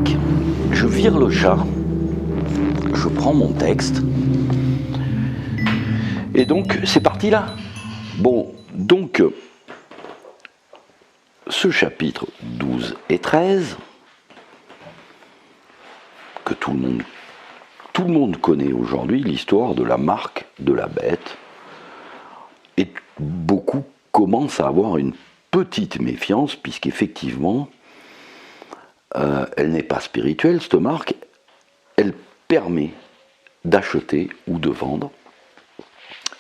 Tac, je vire le chat, je prends mon texte, et donc c'est parti là. Bon, donc, ce chapitre 12 et 13, que tout le monde connaît aujourd'hui, l'histoire de la marque de la bête, et beaucoup commencent à avoir une petite méfiance, puisqu'effectivement, elle n'est pas spirituelle, cette marque, elle permet d'acheter ou de vendre.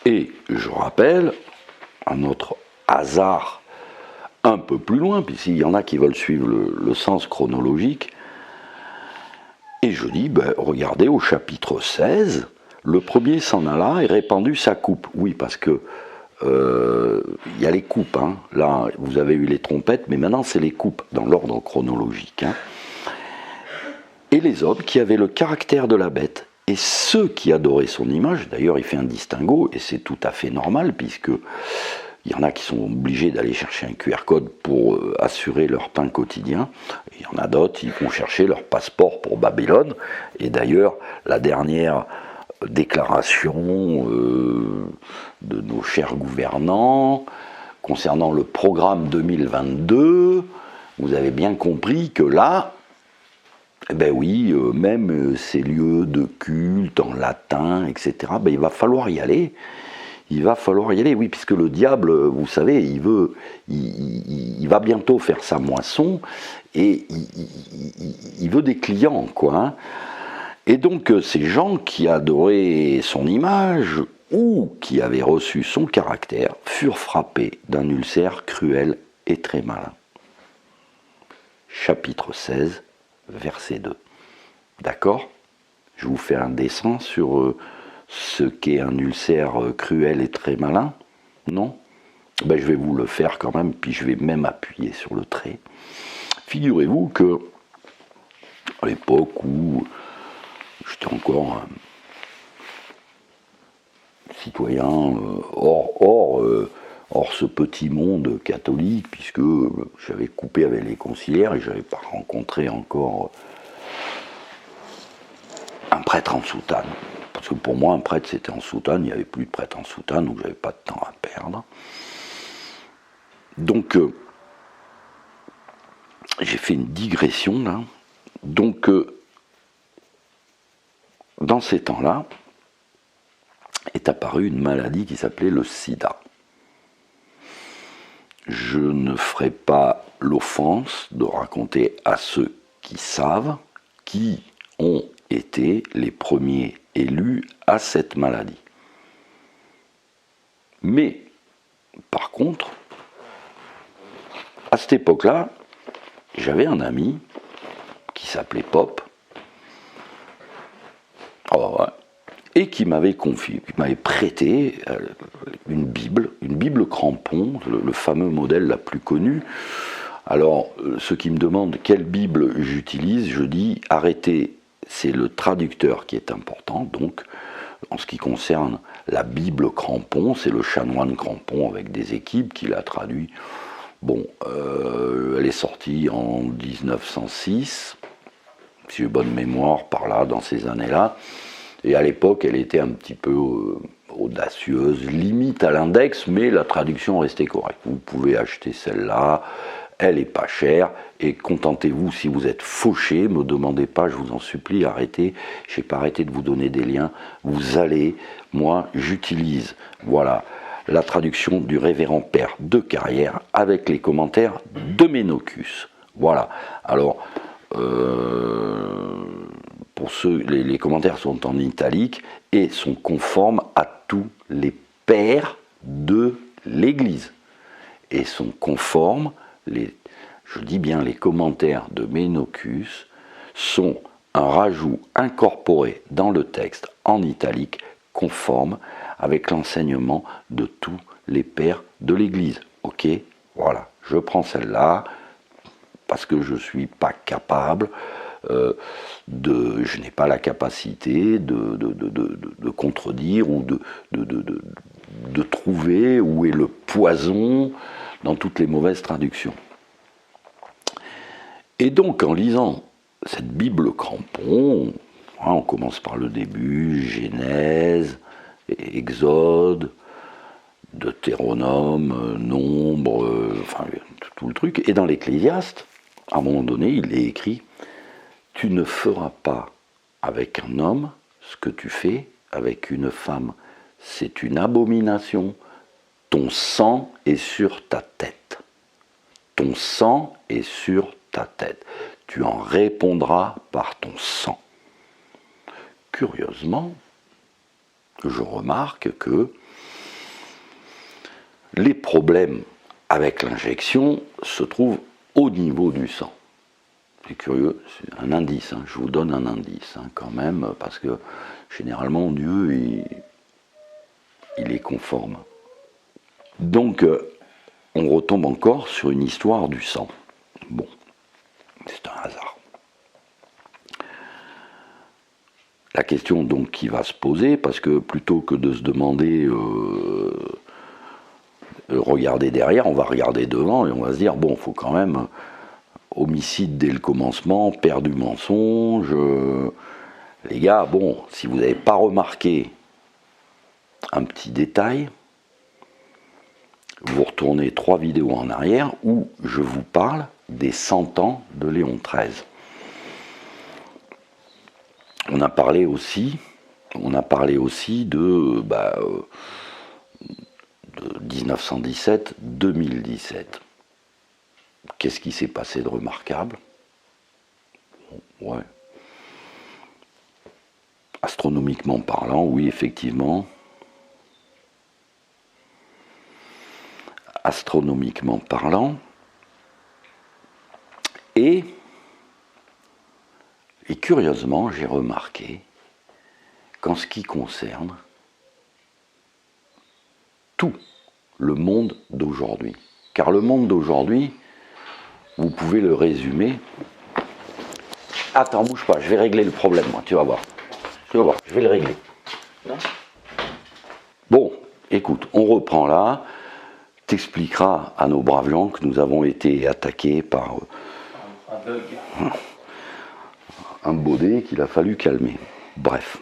Et je rappelle, un autre hasard un peu plus loin, puisqu'il y en a qui veulent suivre le sens chronologique, et je dis, regardez au chapitre 16, le premier s'en alla et répandit sa coupe. Oui, parce que y a les coupes, hein. Là vous avez eu les trompettes, mais maintenant c'est les coupes dans l'ordre chronologique, hein. Et les hommes qui avaient le caractère de la bête, et ceux qui adoraient son image, d'ailleurs il fait un distinguo, et c'est tout à fait normal, puisque il y en a qui sont obligés d'aller chercher un QR code pour assurer leur pain quotidien, il y en a d'autres, ils vont chercher leur passeport pour Babylone, et d'ailleurs la dernière déclaration de nos chers gouvernants concernant le programme 2022, vous avez bien compris que là, oui, même ces lieux de culte en latin, etc., il va falloir y aller. Il va falloir y aller, oui, puisque le diable, vous savez, il va bientôt faire sa moisson et il veut des clients, quoi, hein. Et donc, ces gens qui adoraient son image ou qui avaient reçu son caractère furent frappés d'un ulcère cruel et très malin. Chapitre 16, verset 2. D'accord ? Je vous fais un dessin sur ce qu'est un ulcère cruel et très malin. Non ? Je vais vous le faire quand même, puis je vais même appuyer sur le trait. Figurez-vous que, à l'époque où j'étais encore un citoyen hors ce petit monde catholique, puisque j'avais coupé avec les conciliaires et je n'avais pas rencontré encore un prêtre en soutane. Parce que pour moi, un prêtre, c'était en soutane, il n'y avait plus de prêtre en soutane, donc j'avais pas de temps à perdre. Donc, j'ai fait une digression là. Donc, dans ces temps-là, est apparue une maladie qui s'appelait le sida. Je ne ferai pas l'offense de raconter à ceux qui savent qui ont été les premiers élus à cette maladie. Mais, par contre, à cette époque-là, j'avais un ami qui s'appelait Pop, et qui m'avait confié, qui m'avait prêté une Bible crampon, le fameux modèle la plus connu. Alors, ceux qui me demandent quelle Bible j'utilise, je dis arrêtez, c'est le traducteur qui est important. Donc, en ce qui concerne la Bible crampon, c'est le chanoine Crampon avec des équipes qui l'a traduit. Bon, elle est sortie en 1906, si j'ai bonne mémoire, par là, dans ces années-là. Et à l'époque, elle était un petit peu audacieuse, limite à l'index, mais la traduction restait correcte. Vous pouvez acheter celle-là, elle n'est pas chère, et contentez-vous si vous êtes fauché, ne me demandez pas, je vous en supplie, arrêtez, je n'ai pas arrêté de vous donner des liens, vous allez, moi j'utilise, voilà, la traduction du révérend père de Carrière avec les commentaires de Ménocus. Voilà, alors... pour ceux, les commentaires sont en italique et sont conformes à tous les pères de l'Église. Et sont conformes, je dis bien les commentaires de Ménocus, sont un rajout incorporé dans le texte en italique, conforme avec l'enseignement de tous les pères de l'Église. Ok ? Voilà, je prends celle-là, parce que je ne suis pas capable... je n'ai pas la capacité de contredire ou de trouver où est le poison dans toutes les mauvaises traductions. Et donc, en lisant cette Bible crampon, hein, on commence par le début, Genèse, Exode, Deutéronome, Nombre, enfin tout le truc. Et dans l'Ecclésiaste, à un moment donné, il est écrit « Tu ne feras pas avec un homme ce que tu fais avec une femme. C'est une abomination. Ton sang est sur ta tête. Ton sang est sur ta tête. Tu en répondras par ton sang. » Curieusement, je remarque que les problèmes avec l'injection se trouvent au niveau du sang. C'est curieux, c'est un indice, hein, je vous donne un indice hein, quand même, parce que généralement Dieu, il est conforme. Donc, on retombe encore sur une histoire du sang. Bon, c'est un hasard. La question donc qui va se poser, parce que plutôt que de se demander, regarder derrière, on va regarder devant et on va se dire, bon, il faut quand même, homicide dès le commencement, père du mensonge, les gars, bon, si vous n'avez pas remarqué un petit détail, vous retournez 3 vidéos en arrière où je vous parle des 100 ans de Léon XIII. On a parlé aussi de 1917-2017. Qu'est-ce qui s'est passé de remarquable? Ouais. Astronomiquement parlant, oui, effectivement. Astronomiquement parlant. Et curieusement, j'ai remarqué qu'en ce qui concerne tout le monde d'aujourd'hui, car le monde d'aujourd'hui, vous pouvez le résumer. Attends, bouge pas, je vais régler le problème, moi, tu vas voir. Tu vas voir, je vais le régler. Bon, écoute, on reprend là. T'expliqueras à nos braves gens que nous avons été attaqués par un baudet qu'il a fallu calmer. Bref.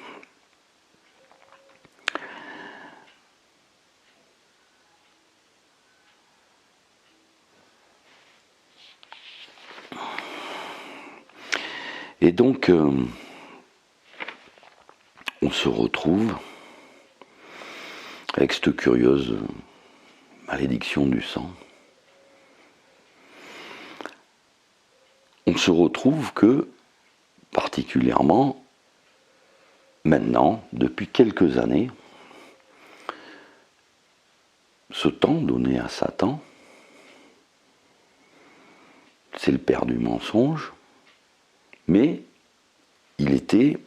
Et donc, on se retrouve avec cette curieuse malédiction du sang. On se retrouve que, particulièrement, maintenant, depuis quelques années, ce temps donné à Satan, c'est le père du mensonge, mais il était,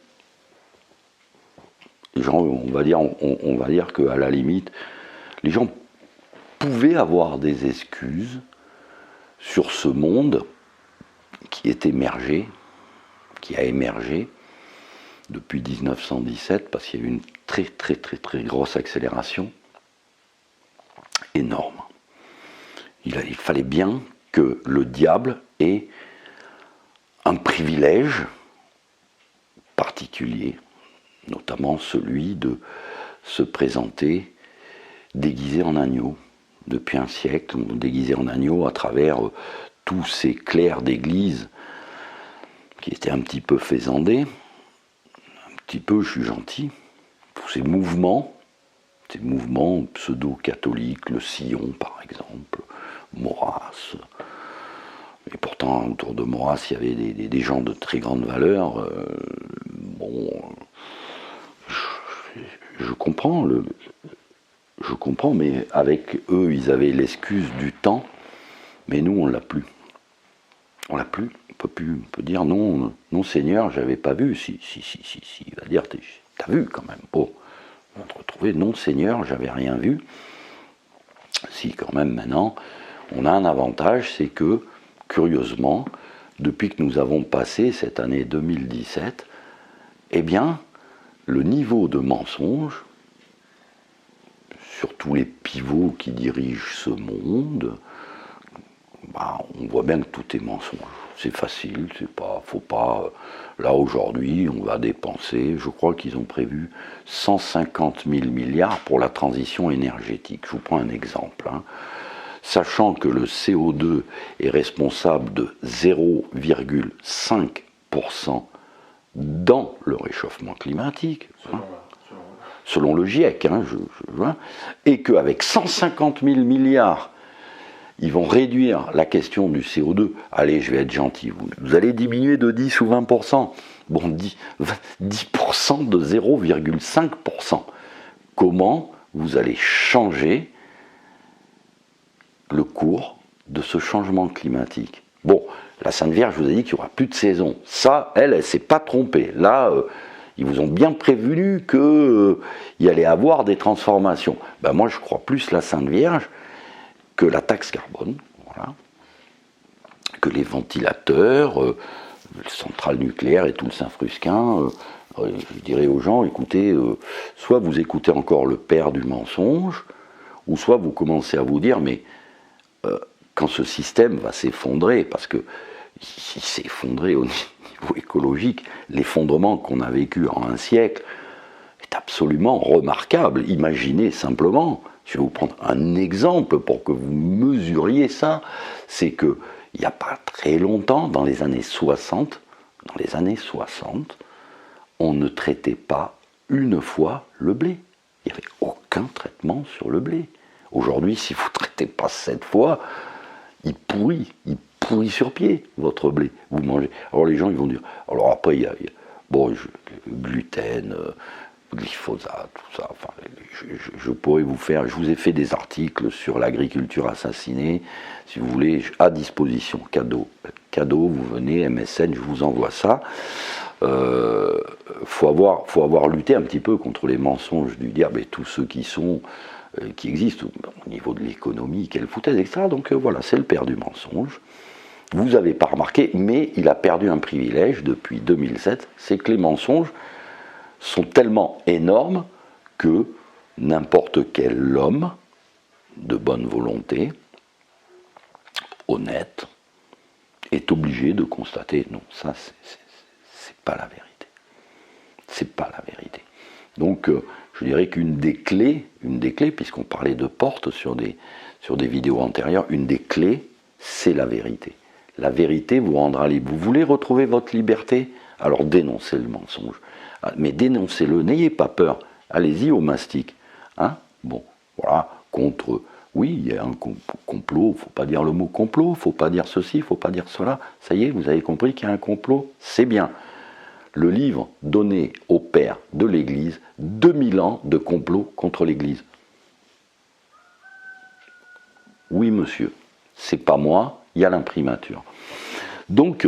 on va dire qu'à la limite, les gens pouvaient avoir des excuses sur ce monde qui est émergé, qui a émergé depuis 1917, parce qu'il y a eu une très très très très grosse accélération, énorme. Il fallait bien que le diable ait un privilège particulier, notamment celui de se présenter déguisé en agneau. Depuis un siècle, on déguisait en agneau à travers tous ces clercs d'église qui étaient un petit peu faisandés, un petit peu, je suis gentil, tous ces mouvements pseudo-catholiques, le Sillon par exemple, Maurras. Et pourtant, autour de Maurras, il y avait des gens de très grande valeur. Je comprends, mais avec eux, ils avaient l'excuse du temps, mais nous, on l'a plus. On l'a plus. On peut dire non, non Seigneur, j'avais pas vu. Si, il va dire, t'as vu quand même. Bon, on va te retrouver, non Seigneur, j'avais rien vu. Si, quand même, maintenant, on a un avantage, c'est que, curieusement, depuis que nous avons passé cette année 2017, eh bien, le niveau de mensonge, sur tous les pivots qui dirigent ce monde, on voit bien que tout est mensonge. C'est facile, faut pas. Là aujourd'hui, on va dépenser, je crois qu'ils ont prévu 150 000 milliards pour la transition énergétique. Je vous prends un exemple. Sachant que le CO2 est responsable de 0,5% dans le réchauffement climatique, selon le GIEC, et qu'avec 150 000 milliards, ils vont réduire la question du CO2. Allez, je vais être gentil, vous allez diminuer de 10 ou 20%. Bon, 10% de 0,5%. Comment vous allez changer le cours de ce changement climatique? Bon, la Sainte Vierge vous a dit qu'il n'y aura plus de saison. Ça, elle ne s'est pas trompée. Là, ils vous ont bien prévenu qu'il y allait avoir des transformations. Ben moi, je crois plus la Sainte Vierge que la taxe carbone, voilà, que les ventilateurs, les centrales nucléaires et tout le Saint-Frusquin. Je dirais aux gens, écoutez, soit vous écoutez encore le père du mensonge, ou soit vous commencez à vous dire, mais quand ce système va s'effondrer, parce que s'il s'est effondré au niveau écologique, l'effondrement qu'on a vécu en un siècle est absolument remarquable. Imaginez simplement, je vais vous prendre un exemple pour que vous mesuriez ça, c'est que il n'y a pas très longtemps, dans les années 60, on ne traitait pas une fois le blé. Il n'y avait aucun traitement sur le blé. Aujourd'hui, si vous ne traitez pas 7 fois, il pourrit sur pied, votre blé. Vous mangez. Alors les gens, ils vont dire, alors après, il y a le gluten, glyphosate, tout ça. Enfin, je pourrais vous faire, je vous ai fait des articles sur l'agriculture assassinée, si vous voulez, à disposition, cadeau, vous venez, MSN, je vous envoie ça. Faut avoir lutté un petit peu contre les mensonges du diable et tous ceux qui existent au niveau de l'économie, quelle foutaise, etc. Donc voilà, c'est le père du mensonge. Vous n'avez pas remarqué, mais il a perdu un privilège depuis 2007, c'est que les mensonges sont tellement énormes que n'importe quel homme de bonne volonté, honnête, est obligé de constater, non, ça c'est pas la vérité. C'est pas la vérité. Donc je dirais qu'une des clés, puisqu'on parlait de portes sur des vidéos antérieures, une des clés, c'est la vérité. La vérité vous rendra libre. Vous voulez retrouver votre liberté? Alors dénoncez le mensonge. Mais dénoncez-le, n'ayez pas peur. Allez-y au mastic. Bon, voilà, contre... Oui, il y a un complot, il ne faut pas dire le mot complot, il ne faut pas dire ceci, il ne faut pas dire cela. Ça y est, vous avez compris qu'il y a un complot? C'est bien. Le livre donné au père de l'Église, 2000 ans de complot contre l'Église. Oui, monsieur, c'est pas moi, il y a l'imprimature. Donc,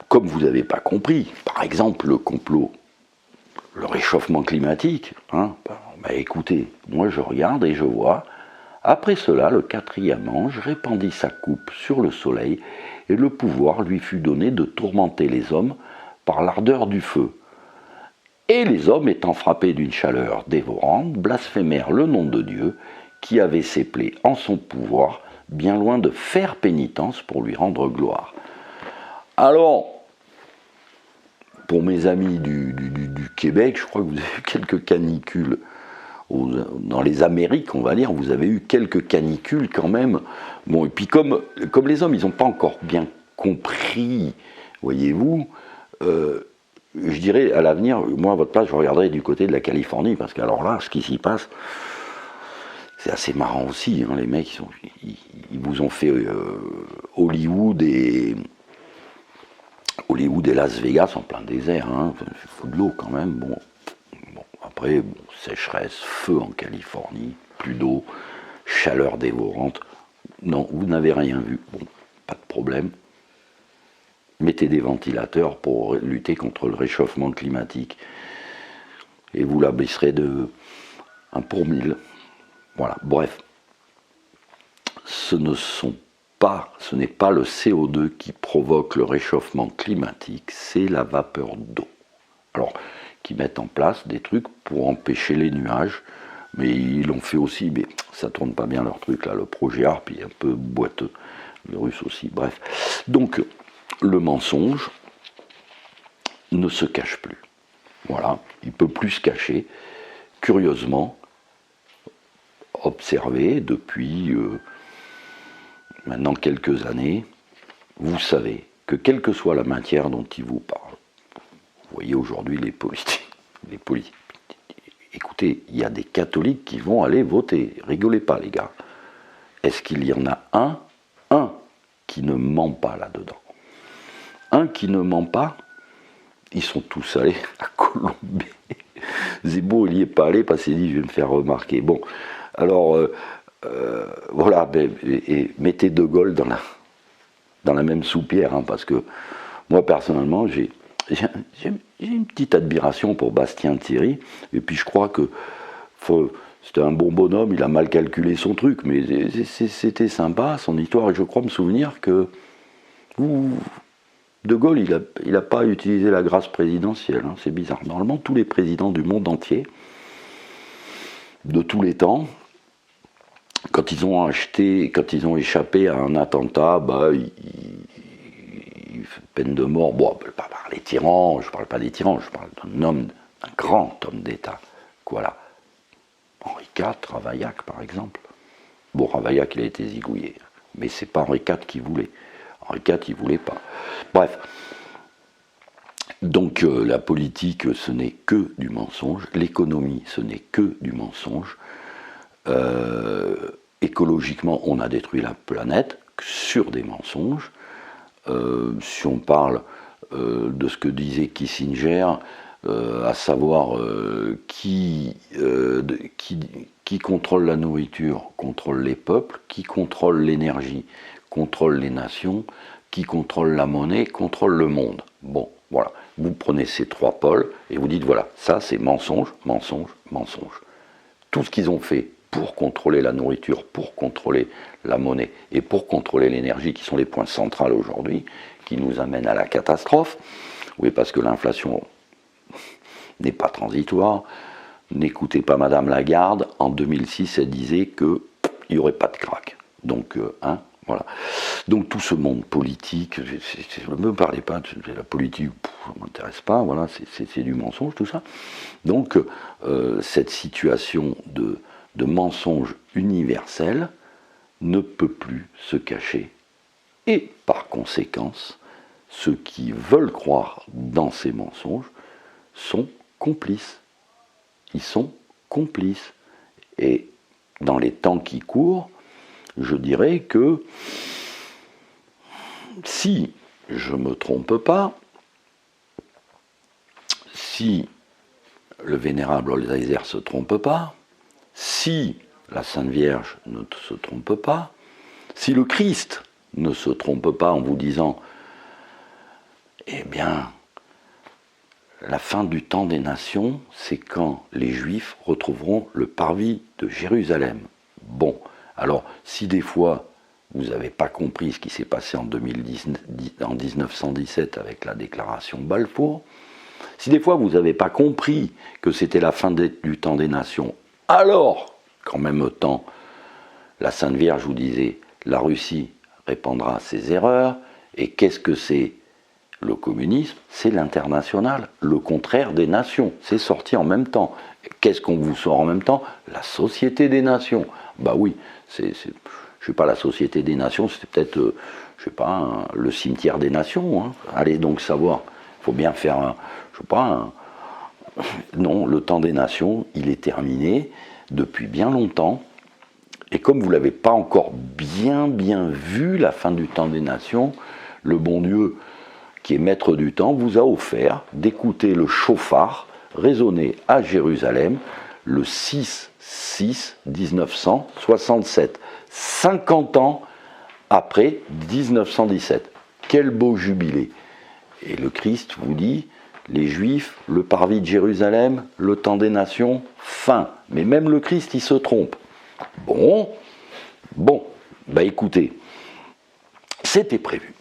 comme vous n'avez pas compris, par exemple, le complot, le réchauffement climatique, écoutez, moi je regarde et je vois, après cela, le 4e ange répandit sa coupe sur le soleil, et le pouvoir lui fut donné de tourmenter les hommes par l'ardeur du feu. Et les hommes, étant frappés d'une chaleur dévorante, blasphémèrent le nom de Dieu, qui avait ses plaies en son pouvoir, bien loin de faire pénitence pour lui rendre gloire. Alors, pour mes amis du Québec, je crois que vous avez eu quelques canicules. Dans les Amériques, on va dire, vous avez eu quelques canicules quand même. Bon, et puis comme les hommes, ils n'ont pas encore bien compris, voyez-vous, je dirais à l'avenir, moi à votre place, je regarderai du côté de la Californie, parce qu'alors là, ce qui s'y passe, c'est assez marrant aussi. Les mecs, ils vous ont fait Hollywood et Las Vegas en plein désert. Il faut de l'eau quand même. Bon, après, sécheresse, feu en Californie, plus d'eau, chaleur dévorante. Non, vous n'avez rien vu. Bon, pas de problème. Mettez des ventilateurs pour lutter contre le réchauffement climatique. Et vous l'abaisserez de 1 pour 1000. Voilà, bref. Ce n'est pas le CO2 qui provoque le réchauffement climatique, c'est la vapeur d'eau. Alors, qui mettent en place des trucs pour empêcher les nuages Mais ils l'ont fait aussi, mais ça tourne pas bien leur truc là, le projet ARP, il est un peu boiteux, les Russes aussi, bref. Donc, le mensonge ne se cache plus. Voilà, il ne peut plus se cacher. Curieusement, observé depuis maintenant quelques années, vous savez que quelle que soit la matière dont il vous parle, vous voyez aujourd'hui les politiques, écoutez, il y a des catholiques qui vont aller voter, rigolez pas les gars. Est-ce qu'il y en a un qui ne ment pas là-dedans? Un qui ne ment pas, ils sont tous allés à Colombie. Zemmour, il n'y est pas allé parce qu'il dit je vais me faire remarquer. Bon, alors voilà, et mettez De Gaulle dans la même soupière, hein, parce que moi personnellement, j'ai une petite admiration pour Bastien Thierry, et puis je crois que c'était un bon bonhomme, il a mal calculé son truc, mais c'était sympa son histoire, et je crois me souvenir que De Gaulle, il n'a pas utilisé la grâce présidentielle, hein, c'est bizarre. Normalement, tous les présidents du monde entier, de tous les temps, quand ils ont échappé à un attentat, peine de mort. Bon, je ne parle pas des tyrans, je parle d'un homme, d'un grand homme d'État. Voilà. Henri IV, Ravaillac, par exemple. Bon, Ravaillac, il a été zigouillé, mais c'est pas Henri IV qui voulait. Henri IV, il voulait pas. Bref. Donc, la politique, ce n'est que du mensonge. L'économie, ce n'est que du mensonge. Écologiquement, on a détruit la planète sur des mensonges. Si on parle de ce que disait Kissinger, à savoir qui contrôle la nourriture, contrôle les peuples, qui contrôle l'énergie, contrôle les nations, qui contrôle la monnaie, contrôle le monde. Bon, voilà. Vous prenez ces trois pôles et vous dites, voilà, ça c'est mensonge, mensonge, mensonge. Tout ce qu'ils ont fait pour contrôler la nourriture, pour contrôler la monnaie et pour contrôler l'énergie, qui sont les points centraux aujourd'hui, qui nous amènent à la catastrophe. Oui, parce que l'inflation n'est pas transitoire. N'écoutez pas Madame Lagarde. En 2006, elle disait qu'il n'y aurait pas de crack. Donc, voilà. Donc tout ce monde politique, ne me parlez pas de la politique, ça ne m'intéresse pas, voilà, c'est du mensonge tout ça. Donc cette situation de mensonge universel ne peut plus se cacher. Et par conséquence, ceux qui veulent croire dans ces mensonges sont complices. Ils sont complices. Et dans les temps qui courent, je dirais que si je ne me trompe pas, si le vénérable Holzheiser ne se trompe pas, si la Sainte Vierge ne se trompe pas, si le Christ ne se trompe pas en vous disant « Eh bien, la fin du temps des nations, c'est quand les Juifs retrouveront le parvis de Jérusalem. » Bon, alors si des fois vous n'avez pas compris ce qui s'est passé en 1917 avec la déclaration de Balfour, si des fois vous n'avez pas compris que c'était la fin du temps des nations, alors qu'en même temps, la Sainte Vierge vous disait « la Russie répandra ses erreurs », et qu'est-ce que c'est le communisme? C'est l'international, le contraire des nations, c'est sorti en même temps. Qu'est-ce qu'on vous sort en même temps? La Société des Nations. Bah oui, je ne sais pas, la Société des Nations, c'était peut-être, je sais pas, le cimetière des nations. Hein. Allez donc savoir, il faut bien faire, je sais pas, non, le temps des nations, il est terminé depuis bien longtemps. Et comme vous ne l'avez pas encore bien vu, la fin du temps des nations, le bon Dieu, qui est maître du temps, vous a offert d'écouter le chauffard résonner à Jérusalem le 6/6/1967, 50 ans après 1917. Quel beau jubilé! Et le Christ vous dit, les Juifs, le parvis de Jérusalem, le temps des nations, fin. Mais même le Christ, il se trompe. Bon, bah écoutez, c'était prévu.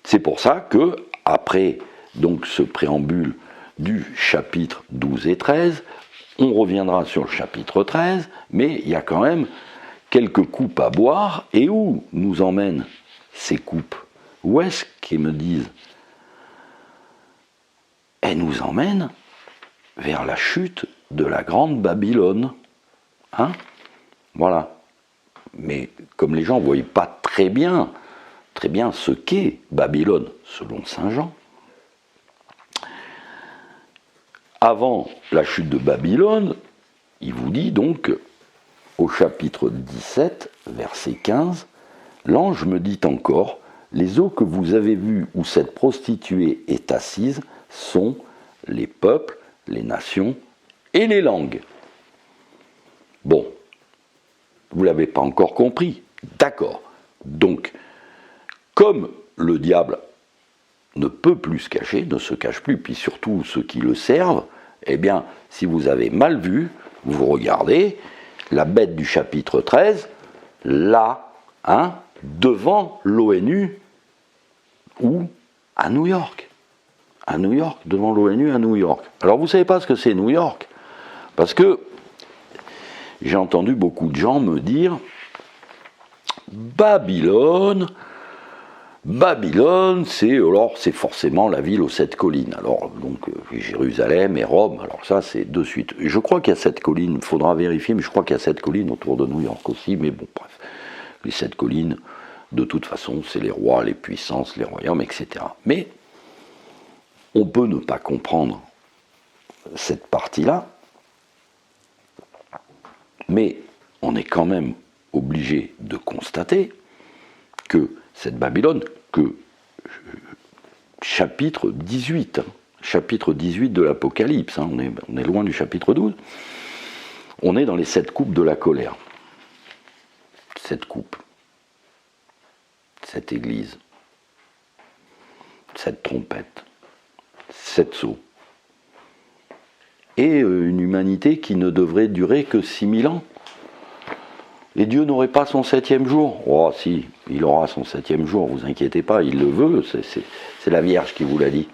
C'est pour ça que, après donc, ce préambule du chapitre 12 et 13, On reviendra sur le chapitre 13, mais il y a quand même quelques coupes à boire. Et où nous emmènent ces coupes? Où est-ce qu'ils me disent? Elles nous emmènent vers la chute de la grande Babylone. Hein? Voilà. Mais comme les gens ne voyaient pas très bien ce qu'est Babylone, selon saint Jean, avant la chute de Babylone, il vous dit donc, au chapitre 17, verset 15, « L'ange me dit encore, les eaux que vous avez vues où cette prostituée est assise sont les peuples, les nations et les langues. » Bon, vous ne l'avez pas encore compris, d'accord. Donc, comme le diable ne peut plus se cacher, ne se cache plus, puis surtout ceux qui le servent, eh bien, si vous avez mal vu, vous regardez la bête du chapitre 13, là, hein, devant l'ONU, ou à New York. À New York, devant l'ONU à New York. Alors vous ne savez pas ce que c'est New York, parce que j'ai entendu beaucoup de gens me dire Babylone, c'est forcément la ville aux 7 collines. Alors, donc, Jérusalem et Rome, alors ça, c'est de suite. Je crois qu'il y a 7 collines, il faudra vérifier, mais je crois qu'il y a 7 collines autour de New York aussi, mais bon, bref. Les 7 collines, de toute façon, c'est les rois, les puissances, les royaumes, etc. Mais, on peut ne pas comprendre cette partie-là, mais on est quand même obligé de constater que cette Babylone, que chapitre 18 de l'Apocalypse, hein, on est loin du chapitre 12, on est dans les 7 coupes de la colère. 7 coupes, 7 églises, 7 trompettes, 7 sceaux, et une humanité qui ne devrait durer que 6000 ans. Et Dieu n'aurait pas son 7e jour. Oh si, il aura son 7e jour, vous inquiétez pas, il le veut, c'est la Vierge qui vous l'a dit.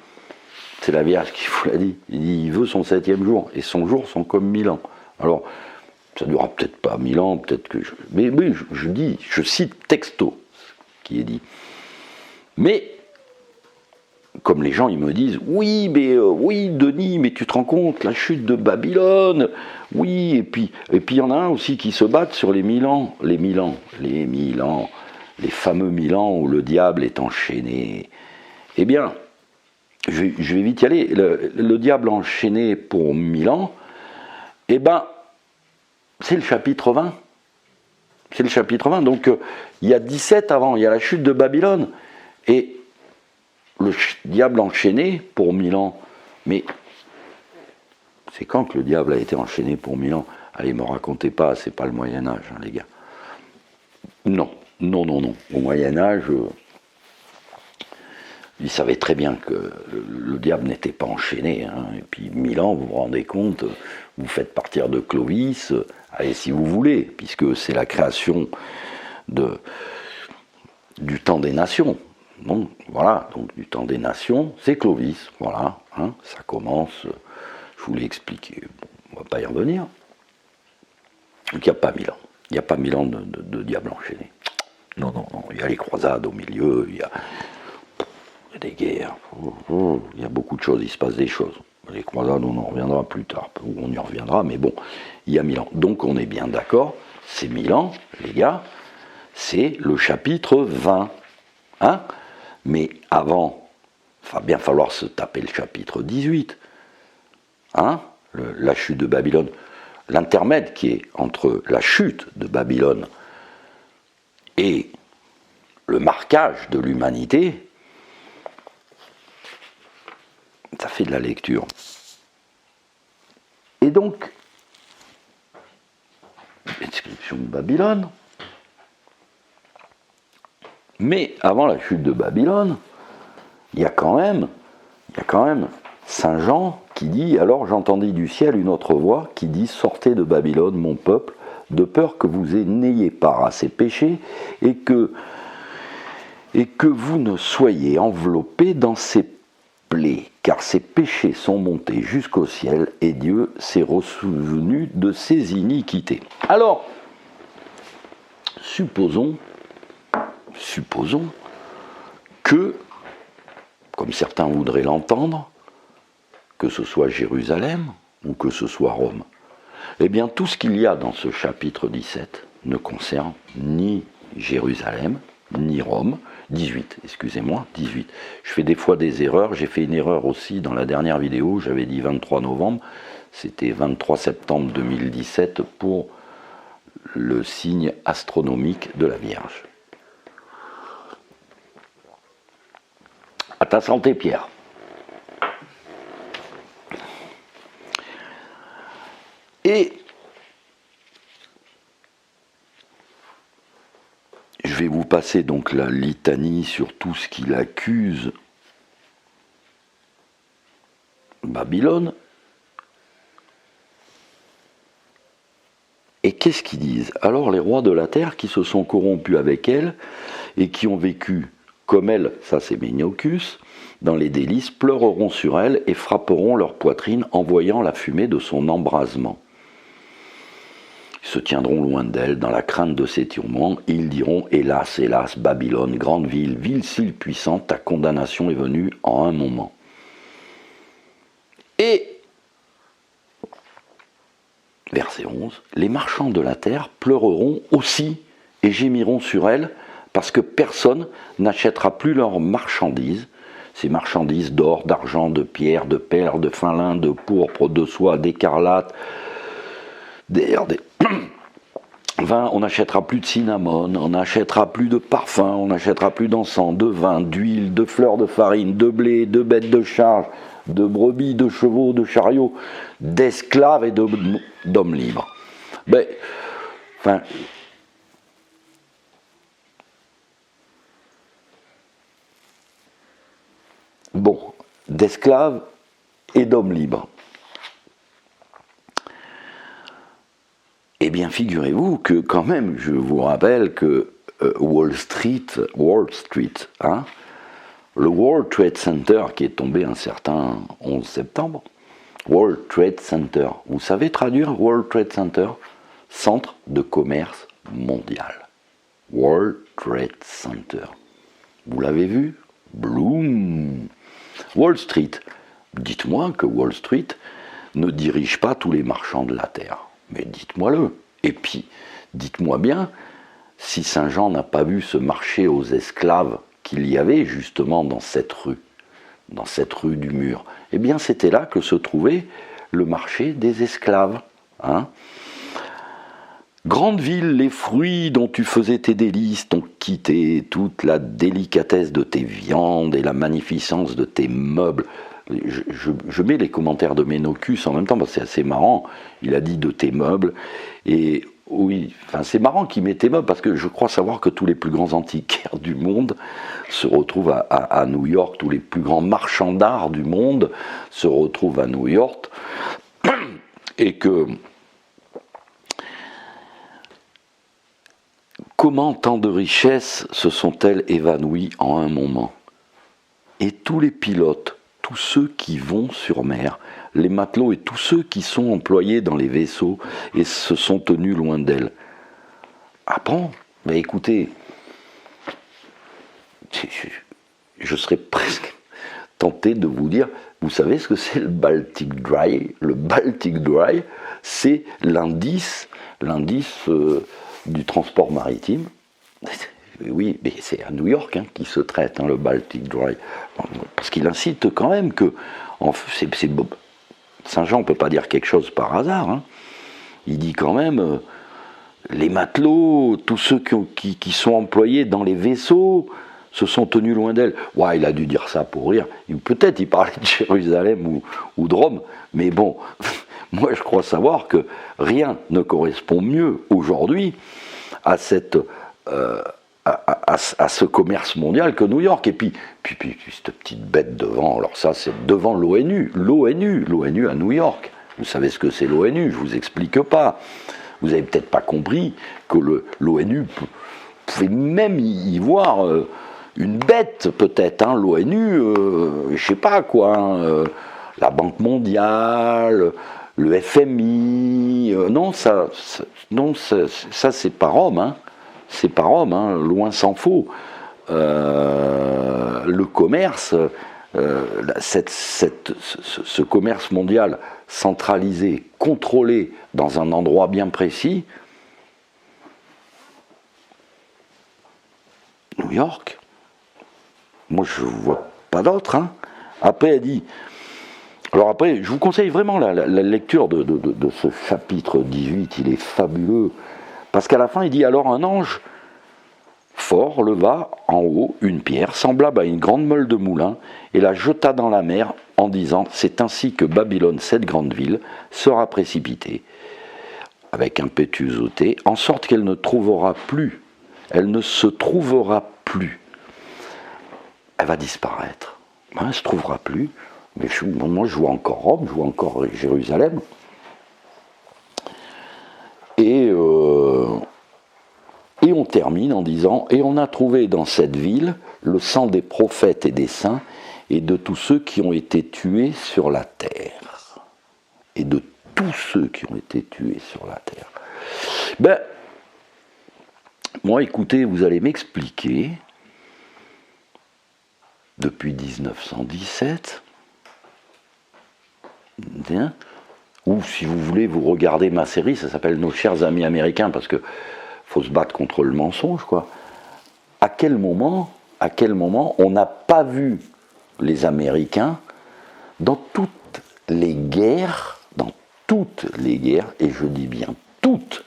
C'est la Vierge qui vous l'a dit. Il dit, il veut son 7e jour, et son jour sont comme 1000 ans. Alors, ça ne durera peut-être pas 1000 ans, peut-être que... Mais je cite texto ce qui est dit. Mais, comme les gens, ils me disent, oui, Denis, mais tu te rends compte, la chute de Babylone, oui, et puis il y en a un aussi qui se battent sur les 1000 ans, les fameux 1000 ans où le diable est enchaîné. Eh bien, je vais vite y aller, le diable enchaîné pour 1000 ans, eh bien, c'est le chapitre 20. C'est le chapitre 20, donc il y a 17 avant, il y a la chute de Babylone, et le diable enchaîné pour 1000 ans, mais c'est quand que le diable a été enchaîné pour 1000 ans? Allez, me racontez pas, c'est pas le Moyen-Âge, hein, les gars. Non. Au Moyen-Âge, il savait très bien que le diable n'était pas enchaîné, hein, et puis 1000 ans, vous vous rendez compte, vous faites partir de Clovis, allez, si vous voulez, puisque c'est la création du temps des nations. Bon, voilà, donc du temps des nations, c'est Clovis, voilà, hein, ça commence, je vous l'ai expliqué, bon, on ne va pas y revenir. Donc il n'y a pas 1000 ans, il n'y a pas 1000 ans de diable enchaîné. Non, il y a les croisades au milieu, il y a des guerres, il y a beaucoup de choses, il se passe des choses. Les croisades, on en reviendra plus tard, ou on y reviendra, mais bon, il y a 1000 ans. Donc on est bien d'accord, ces 1000 ans, les gars, c'est le chapitre 20, hein? Mais avant, il va bien falloir se taper le chapitre 18. Hein, la chute de Babylone. L'intermède qui est entre la chute de Babylone et le marquage de l'humanité, ça fait de la lecture. Et donc, description de Babylone. Mais avant la chute de Babylone, il y a quand même saint Jean qui dit, alors j'entendis du ciel une autre voix qui dit, sortez de Babylone, mon peuple, de peur que vous n'ayez part à ses péchés et que vous ne soyez enveloppés dans ses plaie, car ses péchés sont montés jusqu'au ciel, et Dieu s'est ressouvenu de ses iniquités. Alors, supposons que, comme certains voudraient l'entendre, que ce soit Jérusalem ou que ce soit Rome, eh bien tout ce qu'il y a dans ce chapitre 17 ne concerne ni Jérusalem, ni Rome, 18, excusez-moi, 18. Je fais des fois des erreurs, j'ai fait une erreur aussi dans la dernière vidéo, j'avais dit 23 novembre, c'était 23 septembre 2017 pour le signe astronomique de la Vierge. À ta santé, Pierre. Et je vais vous passer donc la litanie sur tout ce qu'il accuse Babylone. Et qu'est-ce qu'ils disent? Alors les rois de la terre qui se sont corrompus avec elle et qui ont vécu comme elle, ça c'est Méniochus, dans les délices, pleureront sur elle et frapperont leur poitrine en voyant la fumée de son embrasement. Ils se tiendront loin d'elle dans la crainte de ses tourments, et ils diront « Hélas, hélas, Babylone, grande ville, ville si puissante, ta condamnation est venue en un moment. » Et, verset 11, « Les marchands de la terre pleureront aussi et gémiront sur elle, parce que personne n'achètera plus leurs marchandises, ces marchandises d'or, d'argent, de pierre, de perles, de fin lin, de pourpre, de soie, d'écarlate, vin, on n'achètera plus de cinnamon, on n'achètera plus de parfum, on n'achètera plus d'encens, de vin, d'huile, de fleurs de farine, de blé, de bêtes de charge, de brebis, de chevaux, de chariots, d'esclaves et d'hommes libres. Ben, enfin, bon, d'esclaves et d'hommes libres. Eh bien, figurez-vous que quand même, je vous rappelle que Wall Street, hein, le World Trade Center qui est tombé un certain 11 septembre, World Trade Center, vous savez traduire World Trade Center? Centre de commerce mondial. World Trade Center. Vous l'avez vu? Bloom. Wall Street. Dites-moi que Wall Street ne dirige pas tous les marchands de la terre. Mais dites-moi-le. Et puis, dites-moi bien si Saint-Jean n'a pas vu ce marché aux esclaves qu'il y avait justement dans cette rue du mur. Eh bien, c'était là que se trouvait le marché des esclaves. Hein. Grande ville, les fruits dont tu faisais tes délices t'ont quitté, toute la délicatesse de tes viandes et la magnificence de tes meubles. Je mets les commentaires de Ménocus en même temps, parce que c'est assez marrant. Il a dit de tes meubles. Et oui, enfin, c'est marrant qu'il mette tes meubles, parce que je crois savoir que tous les plus grands antiquaires du monde se retrouvent à New York. Tous les plus grands marchands d'art du monde se retrouvent à New York. Et que... Comment tant de richesses se sont-elles évanouies en un moment? Et tous les pilotes, tous ceux qui vont sur mer, les matelots et tous ceux qui sont employés dans les vaisseaux et se sont tenus loin d'elle. Ah bon? Mais écoutez, je serais presque tenté de vous dire, vous savez ce que c'est le Baltic Dry? Le Baltic Dry, c'est l'indice du transport maritime. Oui, mais c'est à New York qui se traite, le Baltic Dry. Parce qu'il incite quand même que... Saint-Jean ne peut pas dire quelque chose par hasard. Hein. Il dit quand même, les matelots, tous ceux qui sont employés dans les vaisseaux, se sont tenus loin d'elle. Ouais, il a dû dire ça pour rire. Peut-être il parlait de Jérusalem ou de Rome, mais bon, moi je crois savoir que rien ne correspond mieux aujourd'hui à cette... à ce commerce mondial que New York. Et puis cette petite bête devant, alors ça c'est devant l'ONU à New York. Vous savez ce que c'est l'ONU, je vous explique pas. Vous avez peut-être pas compris que l'ONU pouvait même y voir une bête peut-être, hein, l'ONU, je sais pas quoi, hein, la Banque mondiale, le FMI, non, ça c'est pas Rome, hein, c'est pas Rome, hein, loin s'en faut. Le commerce, ce commerce mondial centralisé, contrôlé dans un endroit bien précis, New York, moi je ne vois pas d'autre. Hein. Après, elle dit. Alors après, je vous conseille vraiment la lecture de ce chapitre 18, il est fabuleux. Parce qu'à la fin, il dit alors un ange fort leva en haut une pierre semblable à une grande meule de moulin et la jeta dans la mer en disant c'est ainsi que Babylone, cette grande ville, sera précipitée avec impétuosité, en sorte qu'elle ne trouvera plus, elle ne se trouvera plus. Elle va disparaître. Elle ne se trouvera plus. Mais moi, je vois encore Rome, je vois encore Jérusalem. Et on termine en disant « Et on a trouvé dans cette ville le sang des prophètes et des saints et de tous ceux qui ont été tués sur la terre. » Et de tous ceux qui ont été tués sur la terre. Ben, moi, écoutez, vous allez m'expliquer, depuis 1917, bien, ou si vous voulez, vous regardez ma série, ça s'appelle Nos chers amis américains, parce que faut se battre contre le mensonge, quoi. À quel moment on n'a pas vu les Américains dans toutes les guerres, et je dis bien toutes,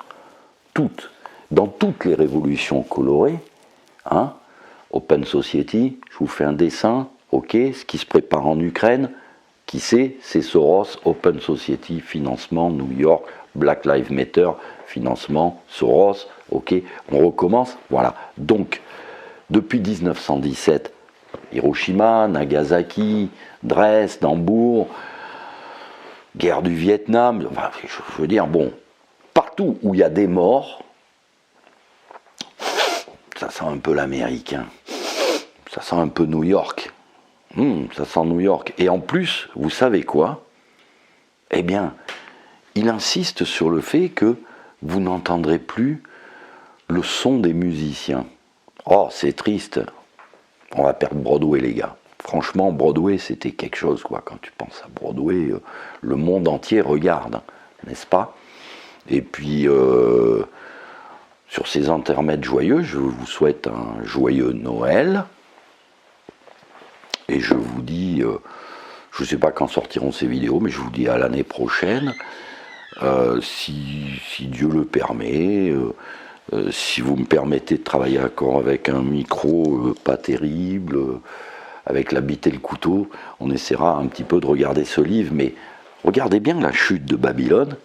dans toutes les révolutions colorées, hein, Open Society, je vous fais un dessin, ok, ce qui se prépare en Ukraine, qui c'est Soros, Open Society, financement, New York, Black Lives Matter, financement, Soros, ok, on recommence, voilà. Donc, depuis 1917, Hiroshima, Nagasaki, Dresde, Hambourg, guerre du Vietnam, enfin, je veux dire, bon, partout où il y a des morts, ça sent un peu l'américain, ça sent un peu New York. Ça sent New York. Et en plus, vous savez quoi? Eh bien, il insiste sur le fait que vous n'entendrez plus le son des musiciens. Oh, c'est triste. On va perdre Broadway, les gars. Franchement, Broadway, c'était quelque chose, quoi. Quand tu penses à Broadway, le monde entier regarde, n'est-ce pas? Et puis, sur ces intermèdes joyeux, je vous souhaite un joyeux Noël. Et je vous dis, je ne sais pas quand sortiront ces vidéos, mais je vous dis à l'année prochaine, si Dieu le permet, si vous me permettez de travailler encore avec un micro pas terrible, avec la bite et le couteau, on essaiera un petit peu de regarder ce livre, mais regardez bien la chute de Babylone.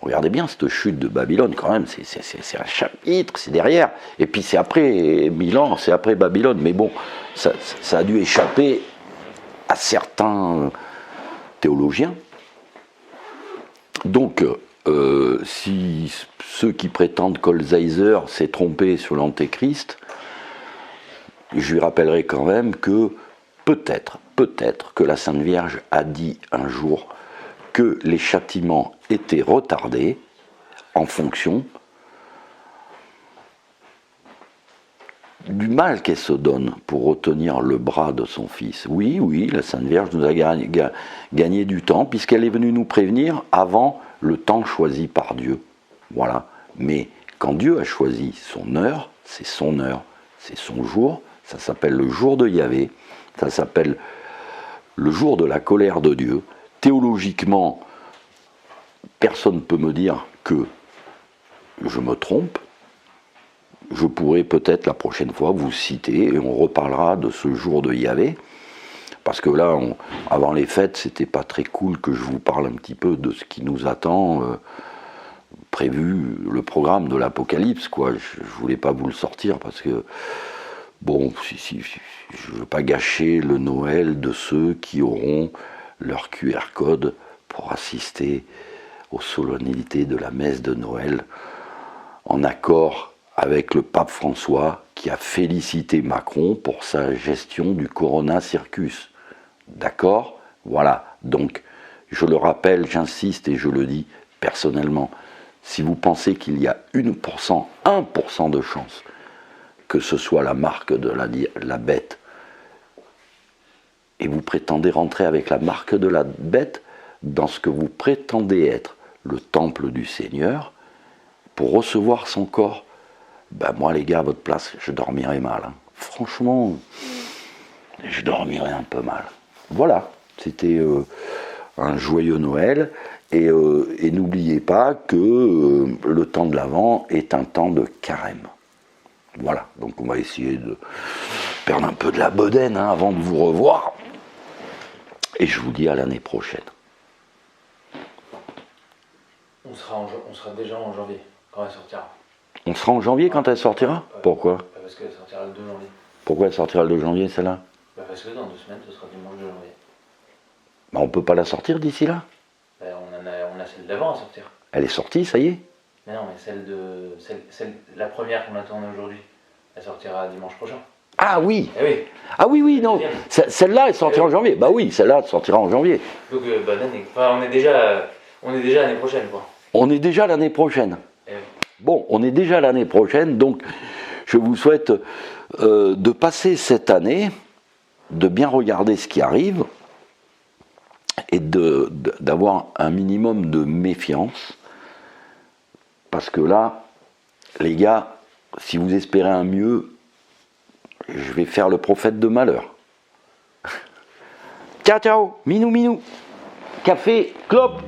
Regardez bien cette chute de Babylone, quand même, c'est un chapitre, c'est derrière. Et puis c'est après Milan, c'est après Babylone. Mais bon, ça a dû échapper à certains théologiens. Donc, si ceux qui prétendent qu'Holzheiser s'est trompé sur l'Antéchrist, je lui rappellerai quand même que peut-être que la Sainte Vierge a dit un jour que les châtiments étaient retardés en fonction du mal qu'elle se donne pour retenir le bras de son fils. Oui, la Sainte Vierge nous a gagné du temps, puisqu'elle est venue nous prévenir avant le temps choisi par Dieu. Voilà. Mais quand Dieu a choisi son heure, c'est son jour, ça s'appelle le jour de Yahvé, ça s'appelle le jour de la colère de Dieu. Théologiquement, personne ne peut me dire que je me trompe. Je pourrais peut-être la prochaine fois vous citer et on reparlera de ce jour de Yahvé. Parce que là, avant les fêtes, c'était pas très cool que je vous parle un petit peu de ce qui nous attend, prévu, le programme de l'Apocalypse, quoi. Je voulais pas vous le sortir parce que, bon, je veux pas gâcher le Noël de ceux qui auront leur QR code pour assister aux solennités de la messe de Noël, en accord avec le pape François, qui a félicité Macron pour sa gestion du Corona Circus. D'accord? Voilà. Donc, je le rappelle, j'insiste et je le dis personnellement, si vous pensez qu'il y a 1% de chance que ce soit la marque de la bête, et vous prétendez rentrer avec la marque de la bête dans ce que vous prétendez être le temple du Seigneur, pour recevoir son corps, ben moi les gars, à votre place, je dormirais mal. Hein. Franchement, je dormirais un peu mal. Voilà, c'était un joyeux Noël, et n'oubliez pas que le temps de l'Avent est un temps de carême. Voilà, donc on va essayer de perdre un peu de la bedaine hein, avant de vous revoir. Et je vous dis à l'année prochaine. On sera déjà en janvier, quand elle sortira. On sera en janvier quand elle sortira? Pourquoi? Parce qu'elle sortira le 2 janvier. Pourquoi elle sortira le 2 janvier celle-là? Parce que dans 2 semaines, ce sera dimanche 2 janvier. Bah, on peut pas la sortir d'ici là? On a celle d'avant à sortir. Elle est sortie, ça y est? Mais non, mais la première qu'on a tournée aujourd'hui, elle sortira dimanche prochain. Ah oui! Eh oui. Ah oui, non. Celle-là, elle sortira en janvier. Bah oui, celle-là, elle sortira en janvier. Donc, bonne année. Enfin, on est déjà l'année prochaine, quoi. On est déjà l'année prochaine. Eh oui. Bon, on est déjà l'année prochaine, donc je vous souhaite de passer cette année, de bien regarder ce qui arrive, et d'avoir un minimum de méfiance, parce que là, les gars, si vous espérez un mieux, je vais faire le prophète de malheur. Ciao, ciao, minou, minou, café, clope.